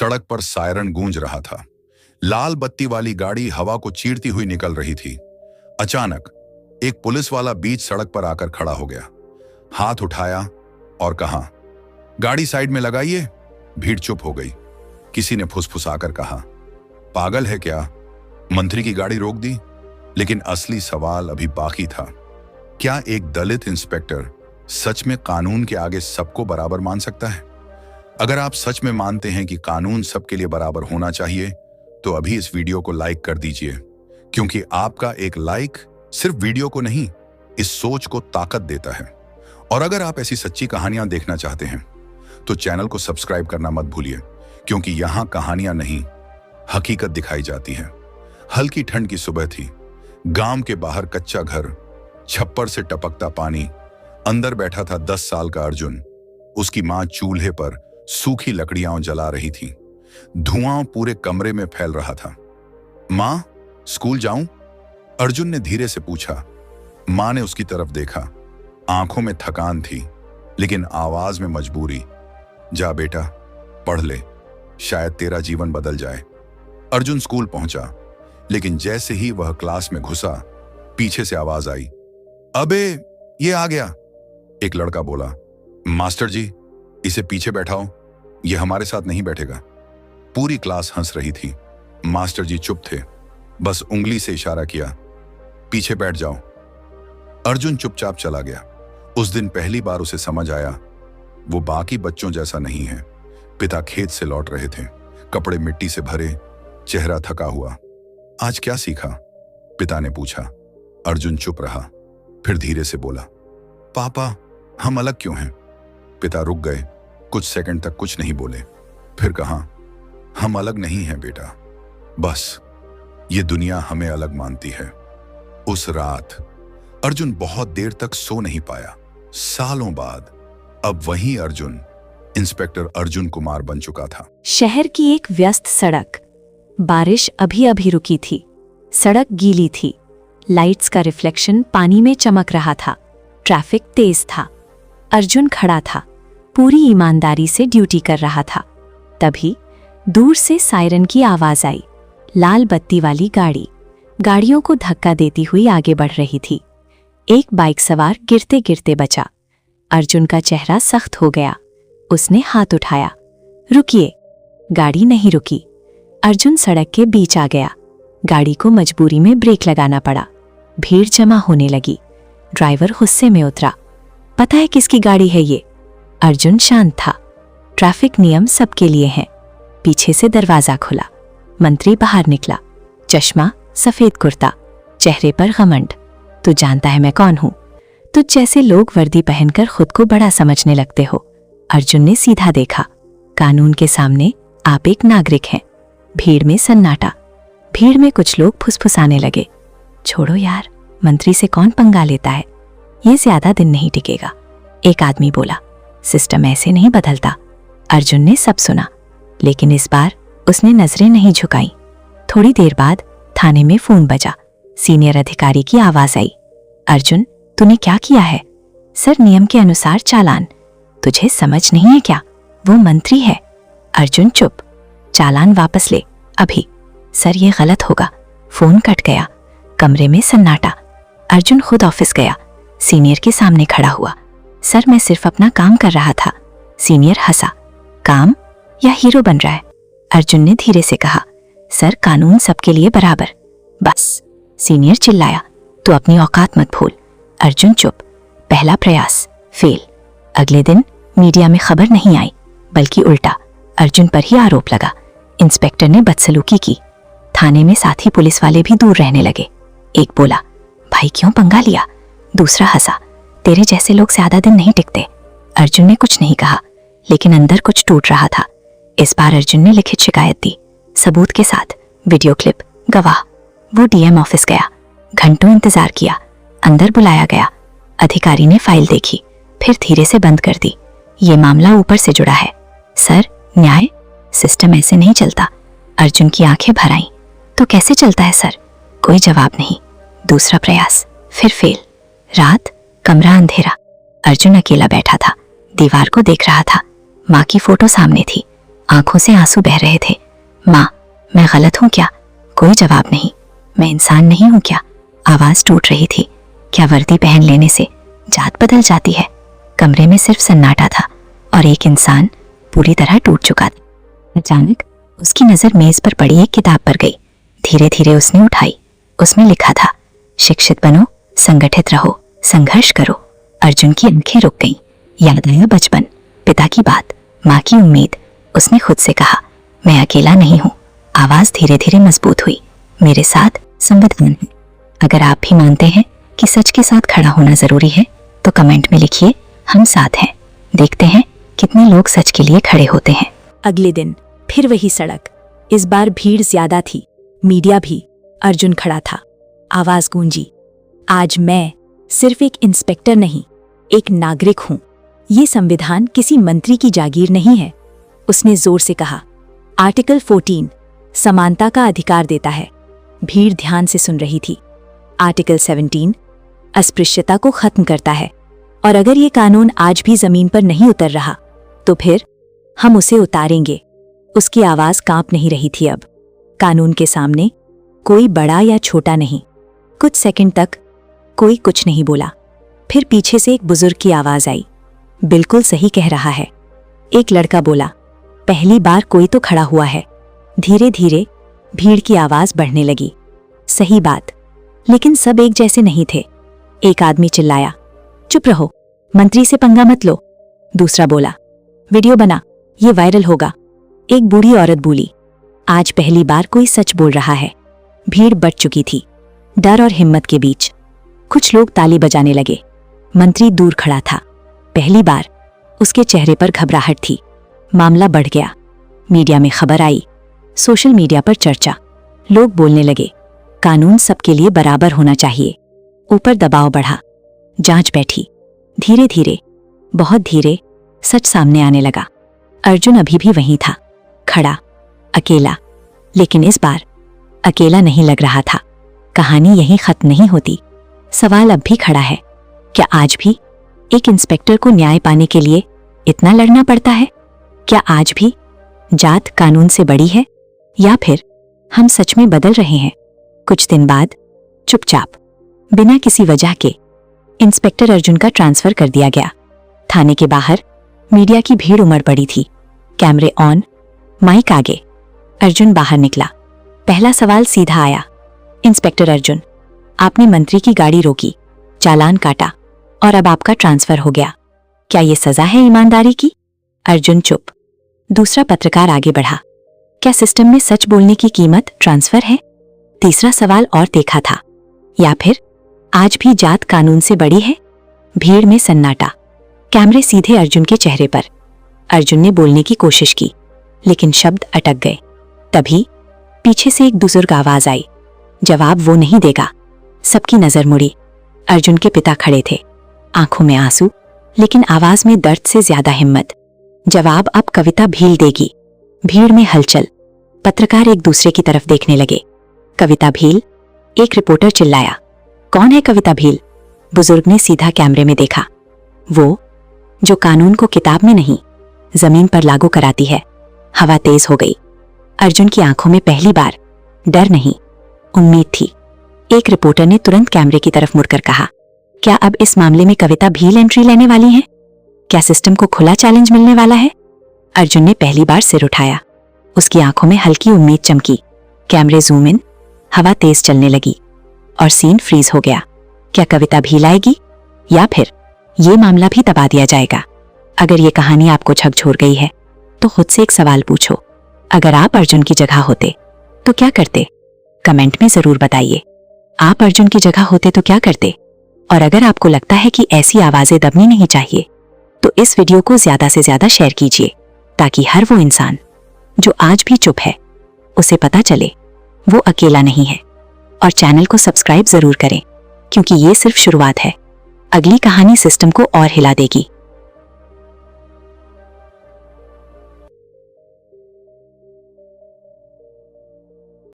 सड़क पर सायरन गूंज रहा था। लाल बत्ती वाली गाड़ी हवा को चीरती हुई निकल रही थी। अचानक एक पुलिस वाला बीच सड़क पर आकर खड़ा हो गया, हाथ उठाया और कहा, गाड़ी साइड में लगाइए। भीड़ चुप हो गई। किसी ने फुसफुसाकर कहा, पागल है क्या, मंत्री की गाड़ी रोक दी। लेकिन असली सवाल अभी बाकी था। क्या एक दलित इंस्पेक्टर सच में कानून के आगे सबको बराबर मान सकता है? अगर आप सच में मानते हैं कि कानून सबके लिए बराबर होना चाहिए तो अभी इस वीडियो को लाइक कर दीजिए, क्योंकि आपका एक लाइक सिर्फ वीडियो को नहीं, इस सोच को ताकत देता है। और अगर आप ऐसी सच्ची कहानियां देखना चाहते हैं तो चैनल को सब्सक्राइब करना मत भूलिए, क्योंकि यहां कहानियां नहीं, हकीकत दिखाई जाती है। हल्की ठंड की सुबह थी। गांव के बाहर कच्चा घर, छप्पर से टपकता पानी। अंदर बैठा था 10 साल का अर्जुन। उसकी मां चूल्हे पर सूखी लकड़ियां जला रही थी। धुआं पूरे कमरे में फैल रहा था। मां, स्कूल जाऊं? अर्जुन ने धीरे से पूछा। मां ने उसकी तरफ देखा। आंखों में थकान थी, लेकिन आवाज में मजबूरी। जा बेटा, पढ़ ले, शायद तेरा जीवन बदल जाए। अर्जुन स्कूल पहुंचा, लेकिन जैसे ही वह क्लास में घुसा, पीछे से आवाज आई, अबे ये आ गया। एक लड़का बोला, मास्टर जी, इसे पीछे बैठाओ, ये हमारे साथ नहीं बैठेगा। पूरी क्लास हंस रही थी। मास्टर जी चुप थे, बस उंगली से इशारा किया, पीछे बैठ जाओ। अर्जुन चुपचाप चला गया। उस दिन पहली बार उसे समझ आया, वो बाकी बच्चों जैसा नहीं है। पिता खेत से लौट रहे थे, कपड़े मिट्टी से भरे, चेहरा थका हुआ। आज क्या सीखा? पिता ने पूछा। अर्जुन चुप रहा, फिर धीरे से बोला, पापा, हम अलग क्यों हैं? पिता रुक गए, कुछ सेकंड तक कुछ नहीं बोले। फिर कहा, हम अलग नहीं हैं बेटा, बस ये दुनिया हमें अलग मानती है। उस रात अर्जुन बहुत देर तक सो नहीं पाया। सालों बाद अब वही अर्जुन इंस्पेक्टर अर्जुन कुमार बन चुका था। शहर की एक व्यस्त सड़क। बारिश अभी अभी रुकी थी। सड़क गीली थी। लाइट्स का रिफ्लेक्शन पानी में चमक रहा था। ट्रैफिक तेज था। अर्जुन खड़ा था, पूरी ईमानदारी से ड्यूटी कर रहा था। तभी दूर से सायरन की आवाज आई। लाल बत्ती वाली गाड़ी गाड़ियों को धक्का देती हुई आगे बढ़ रही थी। एक बाइक सवार गिरते गिरते बचा। अर्जुन का चेहरा सख्त हो गया। उसने हाथ उठाया, रुकिए। गाड़ी नहीं रुकी। अर्जुन सड़क के बीच आ गया। गाड़ी को मजबूरी में ब्रेक लगाना पड़ा। भीड़ जमा होने लगी। ड्राइवर गुस्से में उतरा, पता है किसकी गाड़ी है ये? अर्जुन शांत था। ट्रैफिक नियम सबके लिए हैं। पीछे से दरवाजा खुला। मंत्री बाहर निकला। चश्मा, सफेद कुर्ता, चेहरे पर घमंड। तू जानता है मैं कौन हूं? तुझ जैसे लोग वर्दी पहनकर खुद को बड़ा समझने लगते हो। अर्जुन ने सीधा देखा। कानून के सामने आप एक नागरिक हैं। भीड़ में सन्नाटा। भीड़ में कुछ लोग फुसफुसाने लगे, छोड़ो यार, मंत्री से कौन पंगा लेता है, ये ज्यादा दिन नहीं टिकेगा। एक आदमी बोला, सिस्टम ऐसे नहीं बदलता। अर्जुन ने सब सुना, लेकिन इस बार उसने नजरें नहीं झुकाई। थोड़ी देर बाद थाने में फोन बजा। सीनियर अधिकारी की आवाज आई, अर्जुन, तूने क्या किया है? सर, नियम के अनुसार चालान। तुझे समझ नहीं है क्या? वो मंत्री है। अर्जुन चुप। चालान वापस ले अभी। सर, ये गलत होगा। फोन कट गया। कमरे में सन्नाटा। अर्जुन खुद ऑफिस गया। सीनियर के सामने खड़ा हुआ। सर, मैं सिर्फ अपना काम कर रहा था। सीनियर हंसा। काम या हीरो बन रहा है? अर्जुन ने धीरे से कहा, सर, कानून सबके लिए बराबर। बस। सीनियर चिल्लाया, तू अपनी औकात मत भूल। अर्जुन चुप। पहला प्रयास फेल। अगले दिन मीडिया में खबर नहीं आई, बल्कि उल्टा अर्जुन पर ही आरोप लगा। इंस्पेक्टर ने बदसलूकी की। थाने में साथी पुलिस वाले भी दूर रहने लगे। एक बोला, भाई क्यों पंगा लिया? दूसरा हंसा, तेरे जैसे लोग ज्यादा दिन नहीं टिकते। अर्जुन ने कुछ नहीं कहा, लेकिन अंदर कुछ टूट रहा था। इस बार अर्जुन ने लिखित शिकायत दी, सबूत के साथ, वीडियो क्लिप, गवाह। वो डीएम ऑफिस गया। घंटों इंतजार किया। अंदर बुलाया गया। अधिकारी ने फाइल देखी, फिर धीरे से बंद कर दी। ये मामला ऊपर से जुड़ा है। सर, न्याय? सिस्टम ऐसे नहीं चलता। अर्जुन की आंखें भर आईं। तो कैसे चलता है सर? कोई जवाब नहीं। दूसरा प्रयास, फिर फेल। रात, कमरा अंधेरा। अर्जुन अकेला बैठा था। दीवार को देख रहा था। माँ की फोटो सामने थी। आंखों से आंसू बह रहे थे। माँ, मैं गलत हूँ क्या? कोई जवाब नहीं। मैं इंसान नहीं हूँ क्या? आवाज टूट रही थी। क्या वर्दी पहन लेने से जात बदल जाती है? कमरे में सिर्फ सन्नाटा था और एक इंसान पूरी तरह टूट चुका था। अचानक उसकी नजर मेज पर पड़ी एक किताब पर गई। धीरे धीरे उसने उठाई। उसमें लिखा था, शिक्षित बनो, संगठित रहो, संघर्ष करो। अर्जुन की आंखें रुक गईं। याद आया बचपन, पिता की बात, माँ की उम्मीद। उसने खुद से कहा, मैं अकेला नहीं हूँ। आवाज धीरे धीरे मजबूत हुई, मेरे साथ संविधान है। अगर आप भी मानते हैं कि सच के साथ खड़ा होना जरूरी है तो कमेंट में लिखिए, हम साथ हैं। देखते हैं कितने लोग सच के लिए खड़े होते हैं। अगले दिन फिर वही सड़क। इस बार भीड़ ज्यादा थी, मीडिया भी। अर्जुन खड़ा था। आवाज गूंजी, आज मैं सिर्फ एक इंस्पेक्टर नहीं, एक नागरिक हूं। ये संविधान किसी मंत्री की जागीर नहीं है। उसने जोर से कहा, आर्टिकल 14 समानता का अधिकार देता है। भीड़ ध्यान से सुन रही थी। आर्टिकल 17 अस्पृश्यता को खत्म करता है, और अगर ये कानून आज भी जमीन पर नहीं उतर रहा तो फिर हम उसे उतारेंगे। उसकी आवाज कांप नहीं रही थी अब। कानून के सामने कोई बड़ा या छोटा नहीं। कुछ सेकंड तक कोई कुछ नहीं बोला। फिर पीछे से एक बुजुर्ग की आवाज आई, बिल्कुल सही कह रहा है। एक लड़का बोला, पहली बार कोई तो खड़ा हुआ है। धीरे धीरे भीड़ की आवाज बढ़ने लगी। सही बात, लेकिन सब एक जैसे नहीं थे। एक आदमी चिल्लाया, चुप रहो, मंत्री से पंगा मत लो। दूसरा बोला, वीडियो बना, ये वायरल होगा। एक बूढ़ी औरत बोली, आज पहली बार कोई सच बोल रहा है। भीड़ बढ़ चुकी थी, डर और हिम्मत के बीच। कुछ लोग ताली बजाने लगे। मंत्री दूर खड़ा था। पहली बार उसके चेहरे पर घबराहट थी। मामला बढ़ गया। मीडिया में खबर आई, सोशल मीडिया पर चर्चा। लोग बोलने लगे, कानून सबके लिए बराबर होना चाहिए। ऊपर दबाव बढ़ा। जांच बैठी। धीरे धीरे, बहुत धीरे, सच सामने आने लगा। अर्जुन अभी भी वहीं था, खड़ा, अकेला। लेकिन इस बार अकेला नहीं लग रहा था। कहानी यहीं खत्म नहीं होती। सवाल अब भी खड़ा है, क्या आज भी एक इंस्पेक्टर को न्याय पाने के लिए इतना लड़ना पड़ता है? क्या आज भी जात कानून से बड़ी है, या फिर हम सच में बदल रहे हैं? कुछ दिन बाद चुपचाप, बिना किसी वजह के, इंस्पेक्टर अर्जुन का ट्रांसफर कर दिया गया। थाने के बाहर मीडिया की भीड़ उमड़ पड़ी थी। कैमरे ऑन, माइक आगे। अर्जुन बाहर निकला। पहला सवाल सीधा आया, इंस्पेक्टर अर्जुन, आपने मंत्री की गाड़ी रोकी, चालान काटा, और अब आपका ट्रांसफर हो गया। क्या ये सजा है ईमानदारी की? अर्जुन चुप। दूसरा पत्रकार आगे बढ़ा, क्या सिस्टम में सच बोलने की कीमत ट्रांसफर है? तीसरा सवाल और देखा था, या फिर आज भी जात कानून से बड़ी है? भीड़ में सन्नाटा। कैमरे सीधे अर्जुन के चेहरे पर। अर्जुन ने बोलने की कोशिश की, लेकिन शब्द अटक गए। तभी पीछे से एक बुजुर्ग आवाज आई, जवाब वो नहीं देगा। सबकी नजर मुड़ी। अर्जुन के पिता खड़े थे, आंखों में आंसू, लेकिन आवाज में दर्द से ज्यादा हिम्मत। जवाब अब कविता भील देगी। भीड़ में हलचल। पत्रकार एक दूसरे की तरफ देखने लगे। कविता भील? एक रिपोर्टर चिल्लाया, कौन है कविता भील? बुजुर्ग ने सीधा कैमरे में देखा, वो जो कानून को किताब में नहीं, जमीन पर लागू कराती है। हवा तेज हो गई। अर्जुन की आंखों में पहली बार डर नहीं, उम्मीद थी। एक रिपोर्टर ने तुरंत कैमरे की तरफ मुड़कर कहा, क्या अब इस मामले में कविता भील एंट्री लेने वाली हैं? क्या सिस्टम को खुला चैलेंज मिलने वाला है? अर्जुन ने पहली बार सिर उठाया। उसकी आंखों में हल्की उम्मीद चमकी। कैमरे जूम इन, हवा तेज चलने लगी और सीन फ्रीज हो गया। क्या कविता भील आएगी, या फिर ये मामला भी दबा दिया जाएगा? अगर ये कहानी आपको झकझोर गई है तो खुद से एक सवाल पूछो, अगर आप अर्जुन की जगह होते तो क्या करते? कमेंट में जरूर बताइए। आप अर्जुन की जगह होते तो क्या करते? और अगर आपको लगता है कि ऐसी आवाजें दबनी नहीं चाहिए तो इस वीडियो को ज्यादा से ज्यादा शेयर कीजिए, ताकि हर वो इंसान जो आज भी चुप है उसे पता चले वो अकेला नहीं है। और चैनल को सब्सक्राइब जरूर करें, क्योंकि ये सिर्फ शुरुआत है। अगली कहानी सिस्टम को और हिला देगी।